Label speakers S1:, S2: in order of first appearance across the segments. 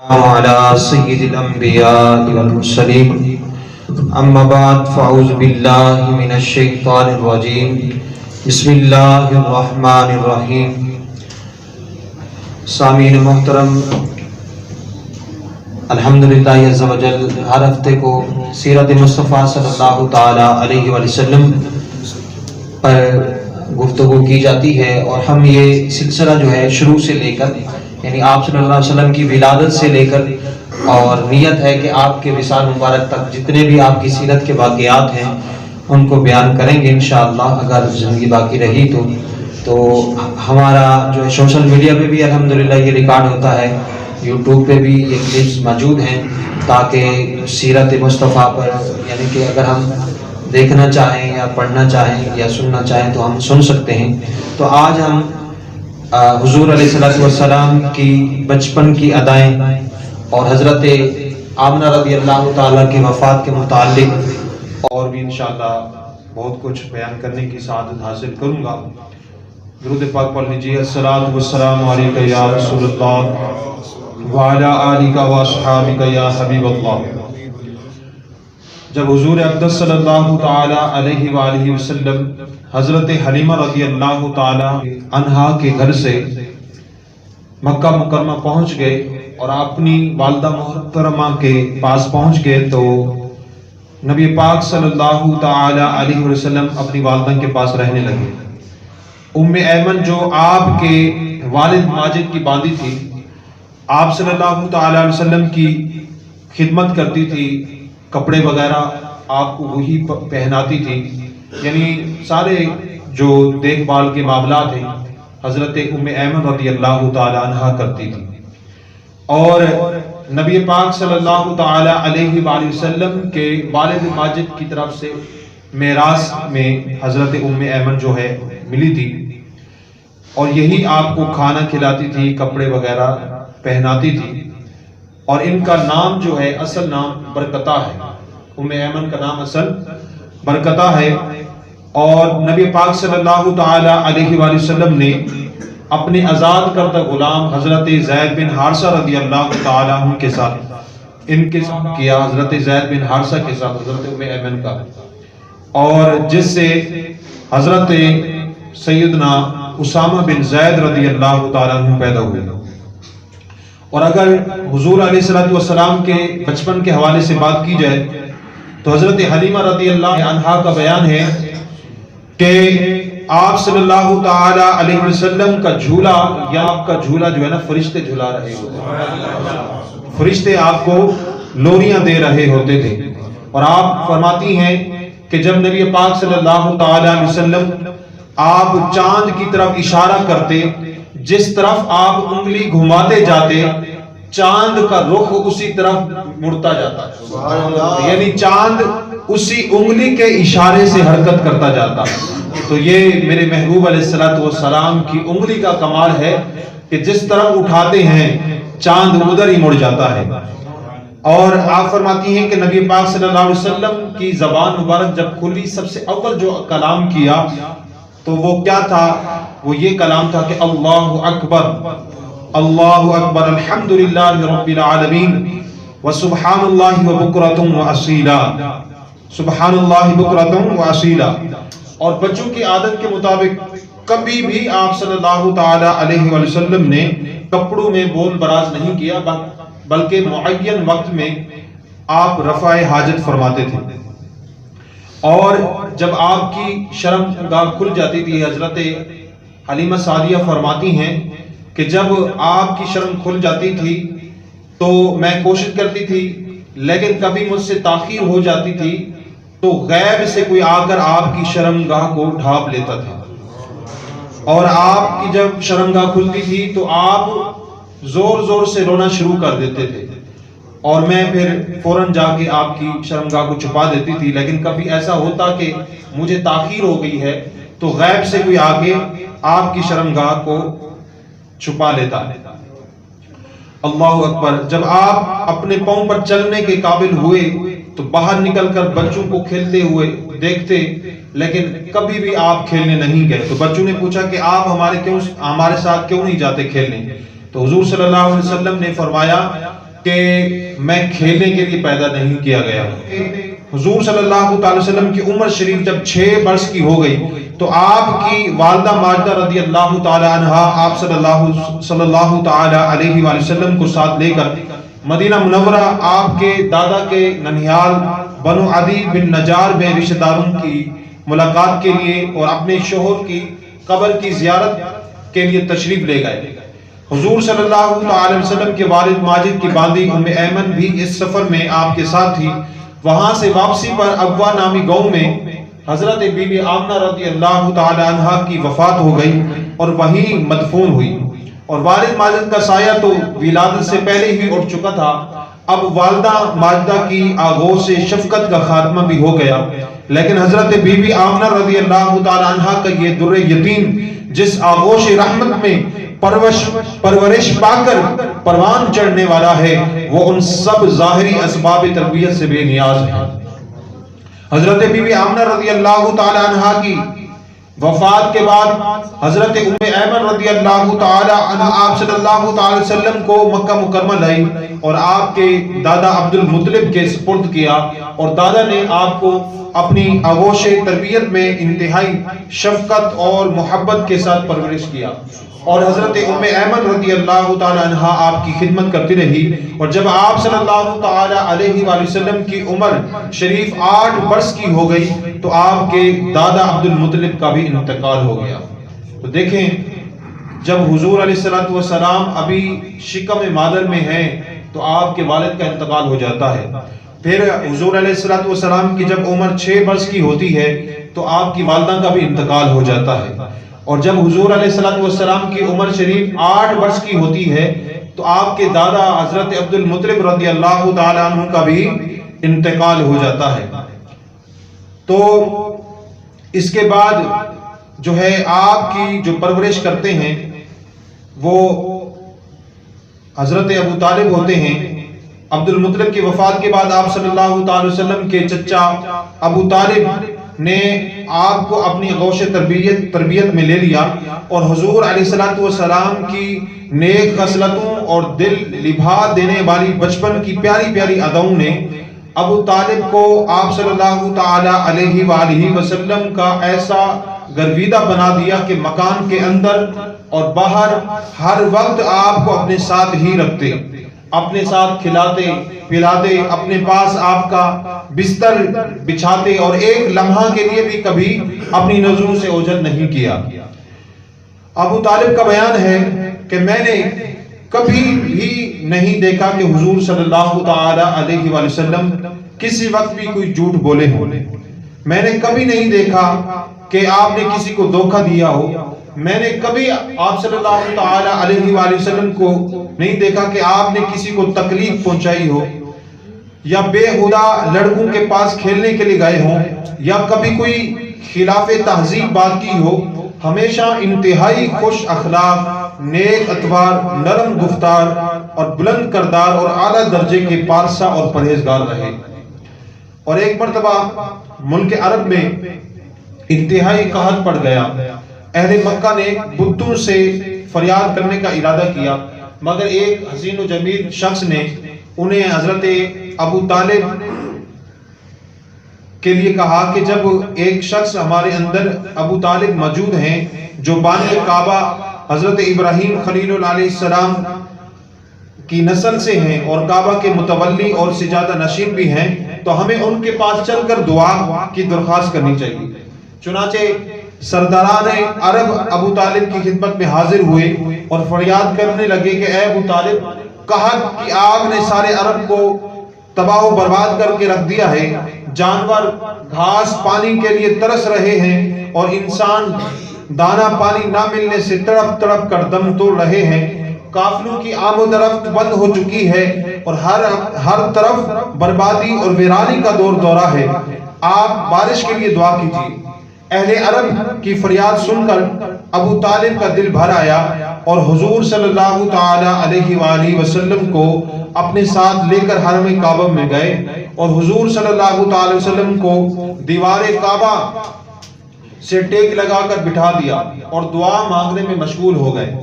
S1: على سيد الأنبياء والمرسلين أما بعد فأعوذ بالله من الشيطان الرجيم بسم اللہ الرحمن الرحیم۔ سامعین محترم، الحمدللہ عز و جل ہر ہفتے کو سیرت مصطفیٰ صلی اللہ تعالی علیہ وآلہ وسلم پر گفتگو کی جاتی ہے، اور ہم یہ سلسلہ جو ہے شروع سے لے کر یعنی آپ صلی اللہ علیہ وسلم کی ولادت سے لے کر، اور نیت ہے کہ آپ کے وصال مبارک تک جتنے بھی آپ کی سیرت کے واقعات ہیں ان کو بیان کریں گے انشاءاللہ، اگر زندگی باقی رہی تو ہمارا جو سوشل میڈیا پہ بھی الحمدللہ یہ ریکارڈ ہوتا ہے، یوٹیوب پہ بھی یہ کلپس موجود ہیں، تاکہ سیرت مصطفیٰ پر یعنی کہ اگر ہم دیکھنا چاہیں یا پڑھنا چاہیں یا سننا چاہیں تو ہم سن سکتے ہیں۔ تو آج ہم حضور علیہ السلام کی بچپن کی ادائیں اور حضرت آمنہ رضی اللہ تعالیٰ کی وفات کے متعلق اور بھی انشاءاللہ بہت کچھ بیان کرنے کی سعادت حاصل کروں گا۔ درود پاک پڑھ لیجیے۔ الصلاۃ والسلام علیکہ یا رسول اللہ وعلی آلہ واصحابہ یا حبیب اللہ۔ جب حضور اقدس صلی اللہ تعالی علیہ وآلہ وسلم حضرت حلیمہ رضی اللہ تعالی عنہا کے گھر سے مکہ مکرمہ پہنچ گئے اور اپنی والدہ محترمہ کے پاس پہنچ گئے، تو نبی پاک صلی اللہ تعالی علیہ وسلم اپنی والدہ کے پاس رہنے لگے۔ ام ایمن جو آپ کے والد ماجد کی باندی تھی، آپ صلی اللہ تعالی علیہ وسلم کی خدمت کرتی تھی، کپڑے وغیرہ آپ کو وہی پہناتی تھی، یعنی سارے جو دیکھ بھال کے معاملات ہیں حضرت ام ایمن رضی اللہ تعالی عنہا کرتی تھی۔ اور نبی پاک صلی اللہ تعالی علیہ وآلہ وسلم کے والد ماجد کی طرف سے میراث میں حضرت ام ایمن جو ہے ملی تھی، اور یہی آپ کو کھانا کھلاتی تھی، کپڑے وغیرہ پہناتی تھی۔ اور ان کا نام جو ہے اصل نام برکتہ ہے، ام ایمن کا نام اصل برکتہ ہے۔ اور نبی پاک صلی اللہ تعالی علیہ وآلہ وسلم نے اپنے آزاد کردہ غلام حضرت زید بن حارثہ رضی اللہ تعالی عنہ کے ساتھ ان کے کیا، حضرت زید بن حارثہ کے ساتھ حضرت ام ایمن کا، اور جس سے حضرت سیدنا اسامہ بن زید رضی اللہ تعالی عنہ پیدا ہوئے۔ اور اگر حضور علیہ السلام کے بچپن کے حوالے سے بات کی جائے تو حضرت حلیمہ رضی اللہ عنہا کا بیان ہے کہ آپ صلی اللہ تعالی علیہ وسلم کا جھولا یا آپ کا جھولا جو ہے نا فرشتے جھلا رہے ہوتے، فرشتے آپ کو لوریاں دے رہے ہوتے تھے۔ اور آپ فرماتی ہیں کہ جب نبی پاک صلی اللہ تعالی علیہ وسلم آپ چاند کی طرف اشارہ کرتے، جس طرف آپ انگلی گھماتے جاتے چاند کا رخ اسی طرف مڑتا جاتا، یعنی چاند اسی انگلی کے اشارے سے حرکت کرتا جاتا۔ تو یہ میرے محبوب علیہ السلام کی انگلی کا کمال ہے کہ جس طرف اٹھاتے ہیں چاند ادھر ہی مڑ جاتا ہے۔ اور آپ فرماتی ہیں کہ نبی پاک صلی اللہ علیہ وسلم کی زبان مبارک جب کھلی، سب سے اول جو کلام کیا تو وہ کیا تھا؟ وہ یہ کلام تھا کہ اللہ اکبر اللہ اکبر الحمدللہ رب العالمین وسبحان اللہ وبکرۃ واصیلا، سبحان اللہ بکرۃ واصیلا۔ اور بچوں کی عادت کے مطابق کبھی بھی آپ صلی اللہ تعالی علیہ وسلم نے کپڑوں میں بول براز نہیں کیا، بلکہ معین وقت میں آپ رفع حاجت فرماتے تھے۔ اور جب آپ کی شرم گاہ کھل جاتی تھی، حضرت حلیمہ سعدیہ فرماتی ہیں کہ جب آپ کی شرم کھل جاتی تھی تو میں کوشش کرتی تھی، لیکن کبھی مجھ سے تاخیر ہو جاتی تھی تو غیب سے کوئی آ کر آپ کی شرم گاہ کو ڈھانپ لیتا تھا، اور آپ کی جب شرم گاہ کھلتی تھی تو آپ زور زور سے رونا شروع کر دیتے تھے، اور میں پھر فوراً جا کے آپ کی شرمگاہ کو چھپا دیتی تھی۔ لیکن کبھی ایسا ہوتا کہ مجھے تاخیر ہو گئی ہے تو غیب سے کوئی آگے آپ کی شرمگاہ کو چھپا لیتا۔ اللہ اکبر۔ جب آپ اپنے پاؤں پر چلنے کے قابل ہوئے تو باہر نکل کر بچوں کو کھیلتے ہوئے دیکھتے، لیکن کبھی بھی آپ کھیلنے نہیں گئے۔ تو بچوں نے پوچھا کہ آپ ہمارے ساتھ کیوں نہیں جاتے کھیلنے؟ تو حضور صلی اللہ علیہ وسلم نے فرمایا
S2: کہ میں کھیلنے کے لیے پیدا نہیں کیا گیا ہوں۔ حضور صلی اللہ تعالی وسلم کی عمر شریف جب 6 برس کی ہو گئی تو آپ کی والدہ ماجدہ رضی اللہ تعالی عنہا آپ صلی اللہ تعالی علیہ وآلہ وسلم کو ساتھ لے کر مدینہ منورہ آپ کے دادا کے ننھیال بنو عدی بن نجار میں رشتہ داروں کی ملاقات کے لیے اور اپنے شوہر کی قبر کی زیارت کے لیے تشریف لے گئے۔ حضور صلی اللہ تعالی وسلم کے والد ماجد کی باندی ام ایمن بھی اس سفر میں آپ کے ساتھ تھی۔ وہاں سے واپسی پر ابوا نامی گاؤں میں حضرت بی بی آمنہ رضی اللہ تعالی عنہا کی وفات ہو گئی اور وہیں مدفون ہوئی، اور والد ماجد کا سایہ تو ولادت سے پہلے ہی اٹھ چکا تھا۔ اب والدہ ماجدہ کی آغوش سے شفقت کا خاتمہ بھی ہو گیا، لیکن حضرت بی بی آمنہ رضی اللہ تعالی عنہا کا یہ در یتیم جس آغوش رحمت میں پرورش پا کر پروان چڑھنے والا ہے، وہ ان سب ظاہری اسباب تربیت سے بے نیاز ہے۔ حضرت بی بی آمنہ رضی اللہ تعالی عنہا کی وفات کے بعد حضرت ام ایمن رضی اللہ تعالی عنہ آپ صلی اللہ تعالی وسلم کو مکہ مکرمہ لائی اور آپ کے دادا عبد المطلب کے سپرد کیا، اور دادا نے آپ کو اپنی آغوش تربیت میں انتہائی شفقت اور محبت کے ساتھ پرورش کیا، اور حضرت ام ایمن رضی اللہ تعالی عنہا آپ کی خدمت کرتی رہی۔ اور جب آپ صلی اللہ تعالی علیہ وآلہ وسلم کی عمر شریف 8 برس کی ہو گئی تو آپ کے دادا عبد المطلب کا بھی انتقال ہو گیا۔ تو دیکھیں، جب حضور علیہ السلام ابھی شکم مادر میں ہیں تو آپ کے والد کا انتقال ہو جاتا ہے۔ پھر حضور علیہ السلام کی جب عمر 6 برس کی ہوتی ہے تو آپ کی والدہ کا بھی انتقال ہو جاتا ہے، اور جب حضور علیہ السلام کی عمر شریف 8 برس کی ہوتی ہے تو آپ کے دادا حضرت عبد المطلب رضی اللہ تعالی عنہ کا بھی انتقال ہو جاتا ہے۔ تو اس کے بعد جو ہے آپ کی جو پرورش کرتے ہیں وہ حضرت ابو طالب ہوتے ہیں۔ عبد المطلب کی وفات کے بعد آپ صلی اللہ تعالی وسلم کے چچا ابو طالب نے آپ کو اپنی آغوش تربیت میں لے لیا، اور حضور علیہ السلام کی نیک خصلتوں اور دل لبھا دینے والی بچپن کی پیاری پیاری اداؤں نے ابو طالب کو آپ صلی اللہ تعالی علیہ وآلہ وسلم کا ایسا گرویدہ بنا دیا کہ مکان کے اندر اور باہر ہر وقت آپ کو اپنے ساتھ ہی رکھتے، اپنے ساتھ کھلاتے پلاتے، اپنے پاس آپ کا بستر بچھاتے، اور ایک لمحہ کے لیے بھی کبھی اپنی نظروں سے اوجھل نہیں کیا۔ ابو طالب کا بیان ہے کہ میں نے کبھی بھی نہیں دیکھا کہ حضور صلی اللہ تعالی علیہ وآلہ وسلم کسی وقت بھی کوئی جھوٹ بولے ہوں۔ میں نے کبھی نہیں دیکھا کہ آپ نے کسی کو دھوکہ دیا ہو۔ میں نے کبھی آپ صلی اللہ تعالی علیہ وآلہ وسلم کو نہیں دیکھا کہ آپ نے کسی کو تکلیف پہنچائی ہو، یا بے ہدا لڑکوں کے پاس کھیلنے کے لیے گئے ہوں، یا کبھی کوئی خلاف تہذیب بات کی ہو۔ ہمیشہ انتہائی خوش اخلاق، نیک اتوار، نرم گفتار اور بلند کردار اور اعلیٰ درجے کے پارسا اور پرہیزگار رہے۔ اور ایک مرتبہ ملک عرب میں انتہائی قحط پڑ گیا۔ اہل مکہ نے بتوں سے فریاد کرنے کا ارادہ کیا، مگر ایک حسین و جمیل شخص نے انہیں حضرت ابو طالب کے لیے کہا کہ جب ایک شخص ہمارے اندر ابو طالب موجود ہیں جو بانی کعبہ حضرت ابراہیم خلیل اللہ علیہ السلام کی نسل سے ہیں اور کعبہ کے متولی اور سجادہ نشین بھی ہیں، تو ہمیں ان کے پاس چل کر دعا کی درخواست کرنی چاہیے۔ چنانچہ سرداران عرب ابو طالب کی خدمت میں حاضر ہوئے اور فریاد کرنے لگے کہ اے ابو طالب، کہا کہ آگ نے سارے عرب کو تباہ و برباد کر کے رکھ دیا ہے، جانور گھاس پانی کے لیے ترس رہے ہیں اور انسان دانا پانی نہ ملنے سے تڑپ تڑپ کر دم توڑ رہے ہیں، قافلوں کی آمد و رفت بند ہو چکی ہے اور ہر طرف بربادی اور ویرانی کا دور دورہ ہے، آپ بارش کے لیے دعا کیجیے۔ اہل عرب کی فریاد سن کر ابو طالب کا دل بھر آیا اور حضور صلی اللہ تعالی علیہ وآلہ وسلم کو اپنے ساتھ لے کر حرم کعبہ میں گئے اور حضور صلی اللہ تعالی وسلم کو دیوار کعبہ سے ٹیک لگا کر بٹھا دیا اور دعا مانگنے میں مشغول ہو گئے۔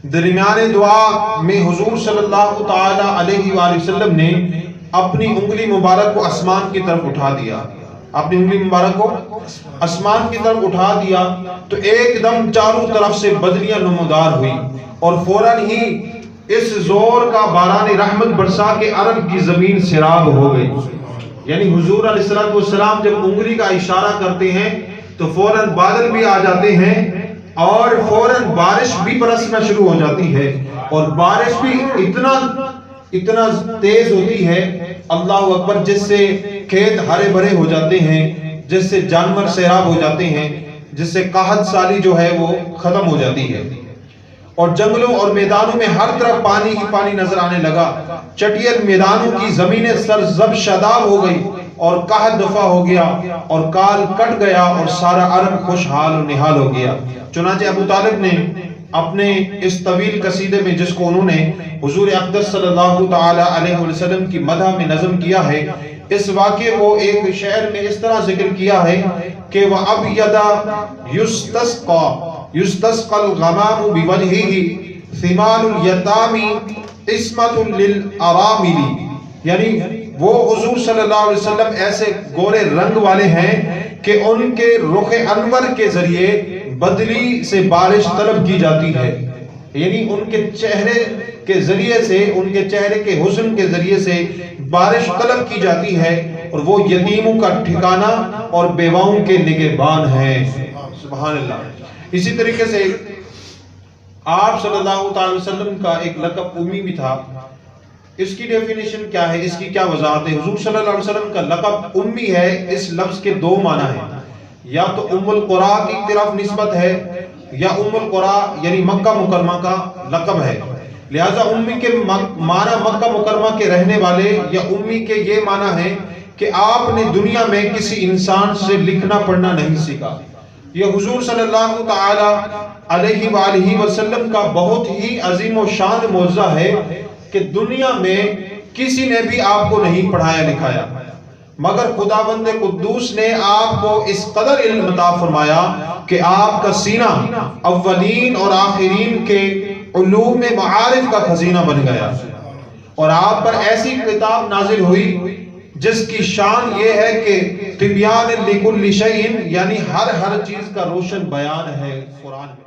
S2: درمیان دعا میں حضور صلی اللہ تعالی علیہ وآلہ وسلم نے اپنی انگلی مبارک کو آسمان کی طرف اٹھا دیا، اپنی انگلی مبارک کو آسمان کی طرف اٹھا دیا تو ایک دم چاروں طرف سے بدلیاں نمودار ہوئی اور فوراً ہی اس زور کا باران رحمت برسا کے عرب کی زمین سیراب ہو گئی۔ یعنی حضور علیہ السلام جب انگلی کا اشارہ کرتے ہیں تو فوراً بادل بھی آ جاتے ہیں اور فوراً بارش بھی برسنا شروع ہو جاتی ہے، اور بارش بھی اتنا تیز ہوتی ہے، اللہ اکبر، جس سے کھیت ہرے بھرے ہو جاتے ہیں، جس سے جانور سیراب ہو جاتے ہیں، جس سے قحط سالی جو ہے وہ ختم ہو جاتی ہے، اور جنگلوں اور میدانوں میں ہر طرف پانی ہی پانی نظر آنے لگا، چٹیل میدانوں کی زمینیں سرزب شاداب ہو گئی اور قحط دفع ہو گیا اور کال کٹ گیا اور سارا عرب خوشحال و نحال ہو گیا۔ چنانچہ ابو طالب نے اپنے اس طویل قصیدے میں، جس کو انہوں نے حضور اقدس صلی اللہ تعالی علیہ وسلم کی مدح میں نظم کیا ہے، اس واقعے کو ایک شعر میں اس طرح ذکر کیا ہے کہ وَأَبْيَدَ يُسْتَسْقَى الْغَمَامُ بِوَجْهِهِ ثِمَالُ الْيَتَامِ عِصْمَةٌ لِلْأَرَامِلِ، یعنی وہ حضور صلی اللہ علیہ وسلم ایسے گورے رنگ والے ہیں کہ ان کے رخ انور کے ذریعے بدلی سے بارش طلب کی جاتی ہے، یعنی ان کے چہرے کے ذریعے سے، ان کے چہرے کے حسن کے ذریعے سے بارش طلب کی جاتی ہے، اور وہ یتیموں کا ٹھکانہ اور بیواؤں کے نگہبان ہیں۔ سبحان اللہ۔ اسی طریقے سے آپ صلی اللہ تعالی وسلم کا ایک لقب امی بھی تھا۔ اس کی ڈیفینیشن کیا ہے، اس کی کیا وضاحت ہے؟ حضور صلی اللہ علیہ وسلم کا لقب امی ہے، اس لفظ کے دو معنی ہیں، یا تو ام القریٰ کی طرف نسبت ہے، یا ام القریٰ یعنی مکہ مکرمہ کا لقب ہے، لہٰذا امی کے معنی مکہ مکرمہ کے رہنے والے، یا امی کے یہ معنی ہے کہ آپ نے دنیا میں کسی انسان سے لکھنا پڑھنا نہیں سیکھا۔ یہ حضور صلی اللہ تعالی علیہ وآلہ وسلم کا بہت ہی عظیم و شان معجزہ ہے کہ دنیا میں کسی نے بھی آپ کو نہیں پڑھایا لکھایا، مگر خداوند قدوس نے آپ کو اس قدر علم عطا فرمایا کہ آپ کا سینہ اولین اور آخرین کے علوم معارف کا خزینہ بن گیا، اور آپ پر ایسی کتاب نازل ہوئی جس کی شان یہ ہے کہ تبیان لکل شیء، یعنی ہر چیز کا روشن بیان ہے قرآن میں۔